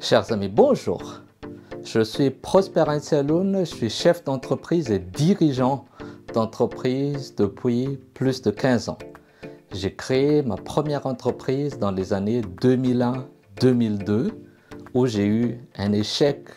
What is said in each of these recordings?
Chers amis, bonjour. Je suis Prosper Ansealoun, je suis chef d'entreprise et dirigeant d'entreprise depuis plus de 15 ans. J'ai créé ma première entreprise dans les années 2001-2002 où j'ai eu un échec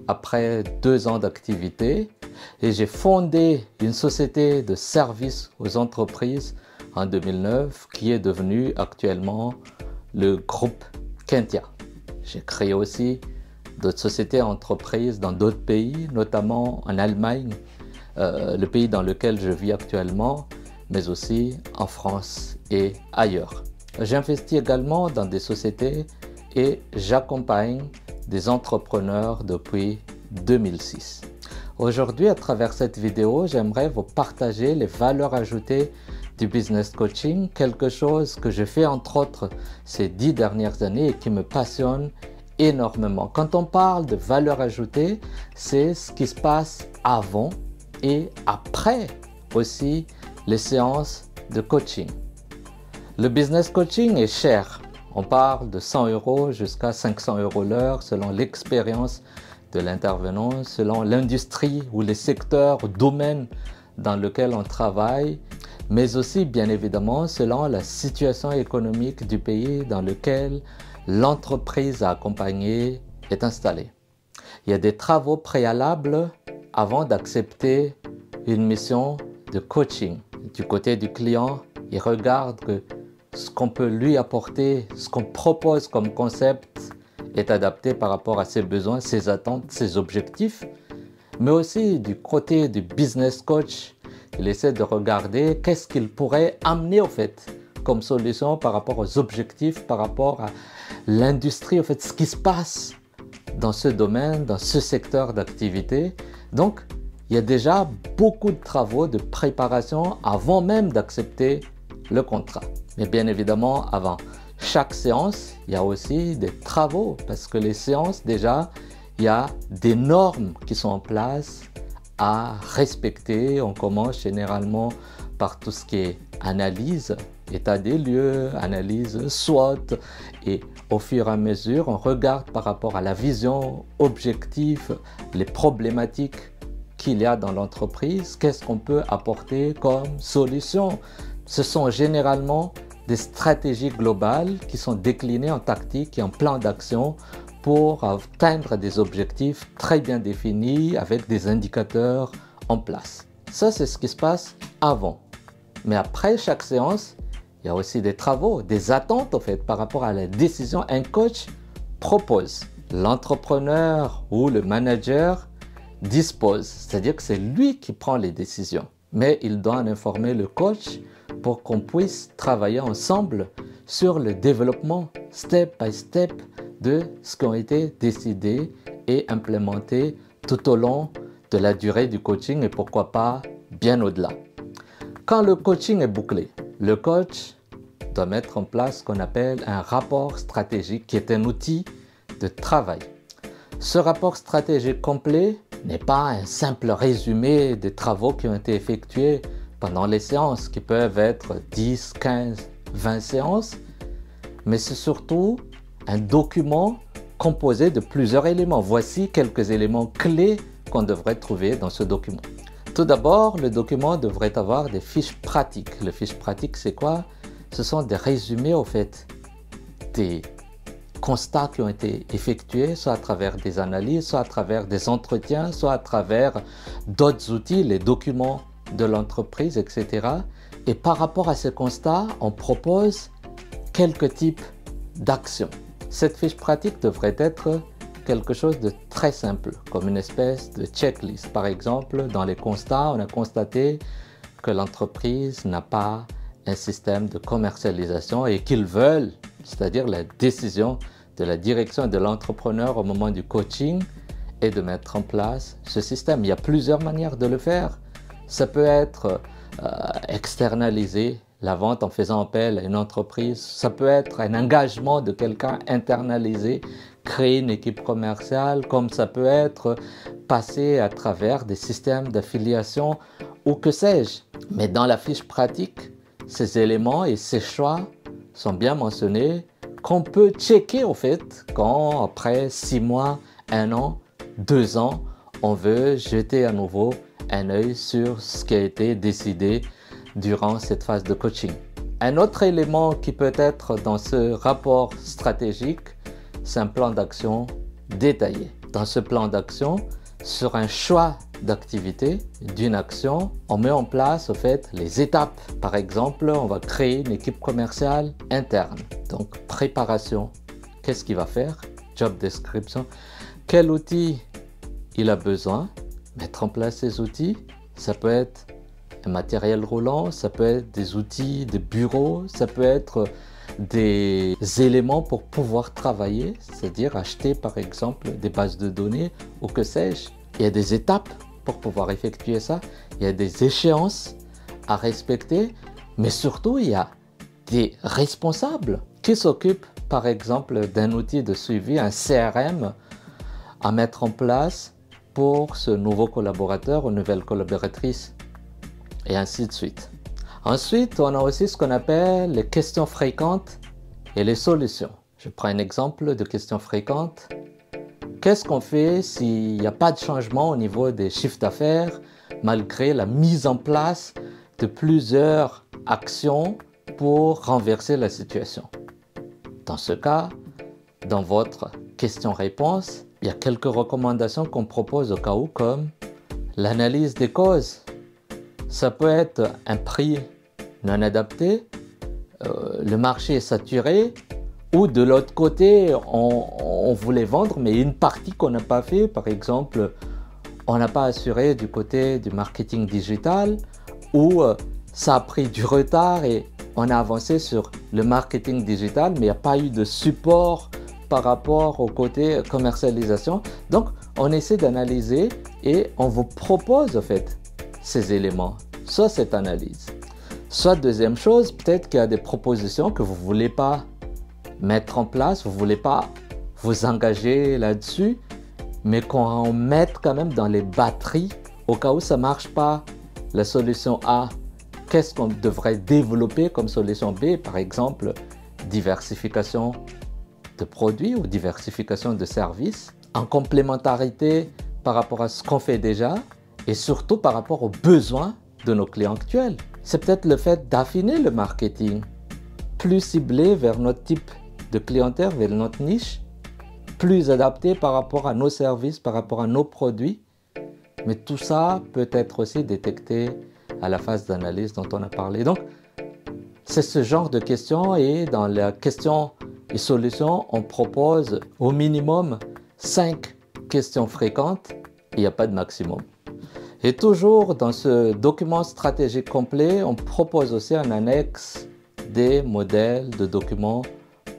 après 2 ans d'activité et j'ai fondé une société de services aux entreprises en 2009 qui est devenue actuellement le groupe Kentia. J'ai créé aussi d'autres sociétés entreprises dans d'autres pays, notamment en Allemagne, le pays dans lequel je vis actuellement, mais aussi en France et ailleurs. J'investis également dans des sociétés et j'accompagne des entrepreneurs depuis 2006. Aujourd'hui, à travers cette vidéo, j'aimerais vous partager les valeurs ajoutées du business coaching, quelque chose que je fais entre autres ces 10 dernières années et qui me passionne énormément. Quand on parle de valeur ajoutée, c'est ce qui se passe avant et après aussi les séances de coaching. Le business coaching est cher. On parle de 100 € jusqu'à 500 € l'heure selon l'expérience de l'intervenant, selon l'industrie ou les secteurs ou domaines dans lesquels on travaille, mais aussi bien évidemment selon la situation économique du pays dans lequel l'entreprise à accompagner est installée. Il y a des travaux préalables avant d'accepter une mission de coaching. Du côté du client, il regarde que ce qu'on peut lui apporter, ce qu'on propose comme concept est adapté par rapport à ses besoins, ses attentes, ses objectifs. Mais aussi du côté du business coach, il essaie de regarder qu'est-ce qu'il pourrait amener au fait comme solution par rapport aux objectifs, par rapport à l'industrie, au fait, ce qui se passe dans ce domaine, dans ce secteur d'activité. Donc, il y a déjà beaucoup de travaux de préparation avant même d'accepter le contrat. Mais bien évidemment, avant chaque séance, il y a aussi des travaux parce que les séances, déjà, il y a des normes qui sont en place à respecter. On commence généralement par tout ce qui est analyse, état des lieux, analyse SWOT, et au fur et à mesure, on regarde par rapport à la vision, objectif, les problématiques qu'il y a dans l'entreprise, qu'est-ce qu'on peut apporter comme solution. Ce sont généralement des stratégies globales qui sont déclinées en tactique et en plan d'action pour atteindre des objectifs très bien définis avec des indicateurs en place. Ça, c'est ce qui se passe avant. Mais après chaque séance, il y a aussi des travaux, des attentes en fait par rapport à la décision. Un coach propose, l'entrepreneur ou le manager dispose, c'est-à-dire que c'est lui qui prend les décisions. Mais il doit en informer le coach pour qu'on puisse travailler ensemble sur le développement step by step de ce qui a été décidé et implémenté tout au long de la durée du coaching et pourquoi pas bien au-delà. Quand le coaching est bouclé, le coach doit mettre en place ce qu'on appelle un rapport stratégique qui est un outil de travail. Ce rapport stratégique complet n'est pas un simple résumé des travaux qui ont été effectués pendant les séances, qui peuvent être 10, 15, 20 séances, mais c'est surtout un document composé de plusieurs éléments. Voici quelques éléments clés qu'on devrait trouver dans ce document. Tout d'abord, le document devrait avoir des fiches pratiques. Les fiches pratiques, c'est quoi? Ce sont des résumés, au fait, des constats qui ont été effectués, soit à travers des analyses, soit à travers des entretiens, soit à travers d'autres outils, les documents de l'entreprise, etc. Et par rapport à ces constats, on propose quelques types d'actions. Cette fiche pratique devrait être quelque chose de très simple, comme une espèce de checklist. Par exemple, dans les constats, on a constaté que l'entreprise n'a pas un système de commercialisation et qu'ils veulent, c'est-à-dire la décision de la direction et de l'entrepreneur au moment du coaching, est de mettre en place ce système. Il y a plusieurs manières de le faire. Ça peut être externaliser la vente en faisant appel à une entreprise. Ça peut être un engagement de quelqu'un internalisé, créer une équipe commerciale, comme ça peut être passer à travers des systèmes d'affiliation ou que sais-je. Mais dans la fiche pratique, ces éléments et ces choix sont bien mentionnés qu'on peut checker au fait quand après 6 mois, 1 an, 2 ans, on veut jeter à nouveau un œil sur ce qui a été décidé durant cette phase de coaching. Un autre élément qui peut être dans ce rapport stratégique, c'est un plan d'action détaillé. Dans ce plan d'action, sur un choix d'activité, d'une action, on met en place au fait les étapes. Par exemple, on va créer une équipe commerciale interne. Donc, préparation, qu'est-ce qu'il va faire? Job description, quel outil il a besoin? Mettre en place ces outils, ça peut être un matériel roulant, ça peut être des outils de bureau, ça peut être des éléments pour pouvoir travailler, c'est-à-dire acheter par exemple des bases de données ou que sais-je. Il y a des étapes pour pouvoir effectuer ça, il y a des échéances à respecter, mais surtout il y a des responsables qui s'occupent par exemple d'un outil de suivi, un CRM à mettre en place pour ce nouveau collaborateur ou nouvelle collaboratrice et ainsi de suite. Ensuite, on a aussi ce qu'on appelle les questions fréquentes et les solutions. Je prends un exemple de questions fréquentes. Qu'est-ce qu'on fait s'il n'y a pas de changement au niveau des chiffres d'affaires malgré la mise en place de plusieurs actions pour renverser la situation? Dans ce cas, dans votre question-réponse, il y a quelques recommandations qu'on propose au cas où, comme l'analyse des causes. Ça peut être un prix non adapté, le marché est saturé, ou de l'autre côté, on voulait vendre, mais une partie qu'on n'a pas fait, par exemple, on n'a pas assuré du côté du marketing digital, ou ça a pris du retard et on a avancé sur le marketing digital, mais il n'y a pas eu de support par rapport au côté commercialisation. Donc, on essaie d'analyser et on vous propose en fait ces éléments, soit cette analyse. Soit deuxième chose, peut-être qu'il y a des propositions que vous ne voulez pas mettre en place, vous ne voulez pas vous engager là-dessus, mais qu'on mette quand même dans les batteries au cas où ça ne marche pas. La solution A, qu'est-ce qu'on devrait développer comme solution B? Par exemple, diversification de produits ou diversification de services, en complémentarité par rapport à ce qu'on fait déjà et surtout par rapport aux besoins de nos clients actuels. C'est peut-être le fait d'affiner le marketing, plus ciblé vers notre type de clientèle, vers notre niche, plus adapté par rapport à nos services, par rapport à nos produits. Mais tout ça peut être aussi détecté à la phase d'analyse dont on a parlé. Donc, c'est ce genre de questions et dans la question et solutions, on propose au minimum 5 questions fréquentes. Il n'y a pas de maximum. Et toujours dans ce document stratégique complet, on propose aussi un annexe des modèles de documents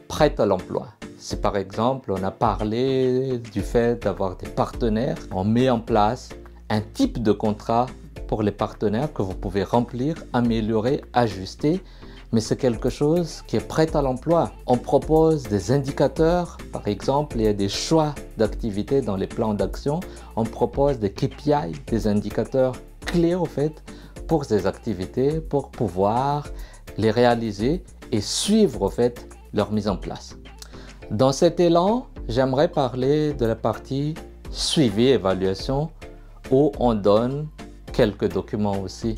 prêts à l'emploi. Si par exemple on a parlé du fait d'avoir des partenaires, on met en place un type de contrat pour les partenaires que vous pouvez remplir, améliorer, ajuster, mais c'est quelque chose qui est prêt à l'emploi. On propose des indicateurs, par exemple, il y a des choix d'activités dans les plans d'action. On propose des KPI, des indicateurs clés au fait pour ces activités, pour pouvoir les réaliser et suivre au fait leur mise en place. Dans cet élan, j'aimerais parler de la partie suivi, évaluation, où on donne quelques documents aussi.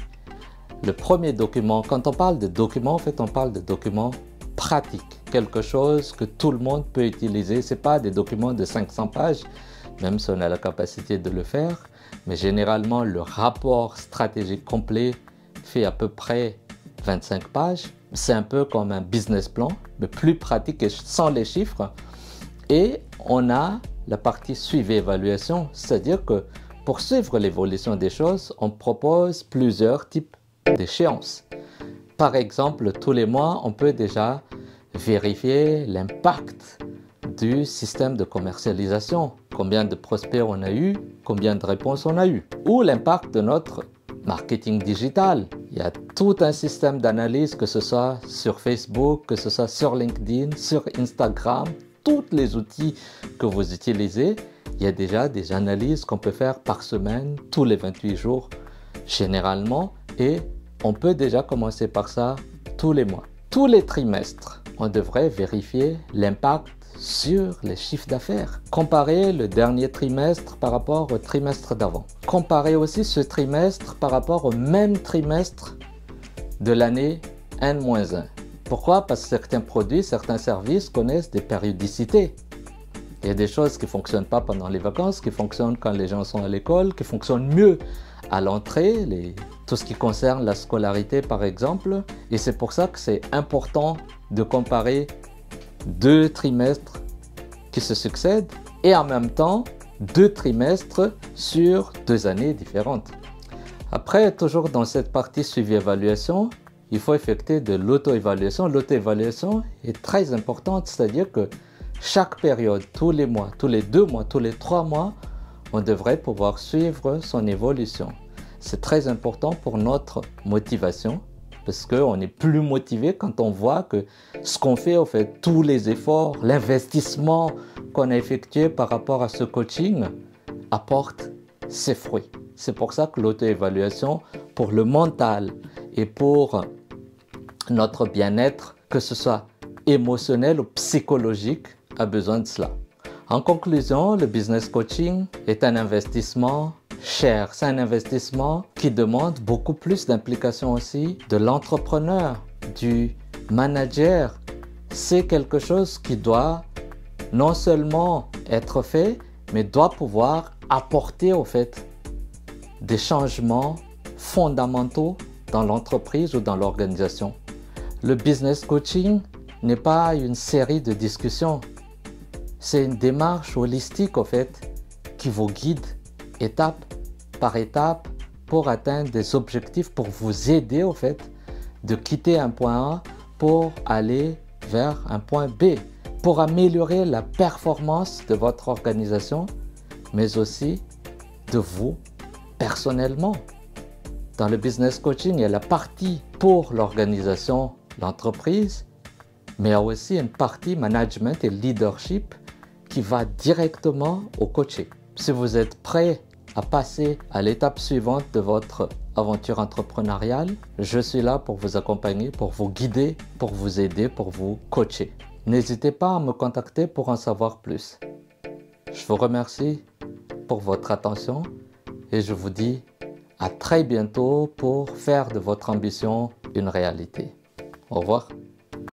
Le premier document, quand on parle de documents, en fait, on parle de documents pratiques, quelque chose que tout le monde peut utiliser. Ce n'est pas des documents de 500 pages, même si on a la capacité de le faire, mais généralement, le rapport stratégique complet fait à peu près 25 pages. C'est un peu comme un business plan, mais plus pratique et sans les chiffres. Et on a la partie suivi-évaluation, c'est-à-dire que pour suivre l'évolution des choses, on propose plusieurs types d'échéances. Par exemple, tous les mois, on peut déjà vérifier l'impact du système de commercialisation. Combien de prospects on a eu, combien de réponses on a eu. Ou l'impact de notre marketing digital. Il y a tout un système d'analyse, que ce soit sur Facebook, que ce soit sur LinkedIn, sur Instagram, tous les outils que vous utilisez. Il y a déjà des analyses qu'on peut faire par semaine, tous les 28 jours généralement, et on peut déjà commencer par ça tous les mois. Tous les trimestres, on devrait vérifier l'impact sur les chiffres d'affaires. Comparer le dernier trimestre par rapport au trimestre d'avant. Comparer aussi ce trimestre par rapport au même trimestre de l'année N-1. Pourquoi? Parce que certains produits, certains services connaissent des périodicités. Il y a des choses qui ne fonctionnent pas pendant les vacances, qui fonctionnent quand les gens sont à l'école, qui fonctionnent mieux à l'entrée, tout ce qui concerne la scolarité par exemple. Et c'est pour ça que c'est important de comparer 2 trimestres qui se succèdent et en même temps 2 trimestres sur 2 années différentes. Après, toujours dans cette partie suivi-évaluation, il faut effectuer de l'auto-évaluation. L'auto-évaluation est très importante, c'est-à-dire que chaque période, tous les mois, tous les 2 mois, tous les 3 mois, on devrait pouvoir suivre son évolution. C'est très important pour notre motivation parce qu'on est plus motivé quand on voit que ce qu'on fait, tous les efforts, l'investissement qu'on a effectué par rapport à ce coaching apporte ses fruits. C'est pour ça que l'auto-évaluation, pour le mental et pour notre bien-être, que ce soit émotionnel ou psychologique, a besoin de cela. En conclusion, le business coaching est un investissement cher. C'est un investissement qui demande beaucoup plus d'implication aussi de l'entrepreneur, du manager. C'est quelque chose qui doit non seulement être fait, mais doit pouvoir apporter des changements fondamentaux dans l'entreprise ou dans l'organisation. Le business coaching n'est pas une série de discussions. C'est une démarche holistique qui vous guide étape par étape pour atteindre des objectifs, pour vous aider de quitter un point A pour aller vers un point B, pour améliorer la performance de votre organisation, mais aussi de vous personnellement. Dans le business coaching, il y a la partie pour l'organisation, l'entreprise, mais il y a aussi une partie management et leadership qui va directement au coaching. Si vous êtes prêt à passer à l'étape suivante de votre aventure entrepreneuriale, je suis là pour vous accompagner, pour vous guider, pour vous aider, pour vous coacher. N'hésitez pas à me contacter pour en savoir plus. Je vous remercie pour votre attention et je vous dis à très bientôt pour faire de votre ambition une réalité. Au revoir.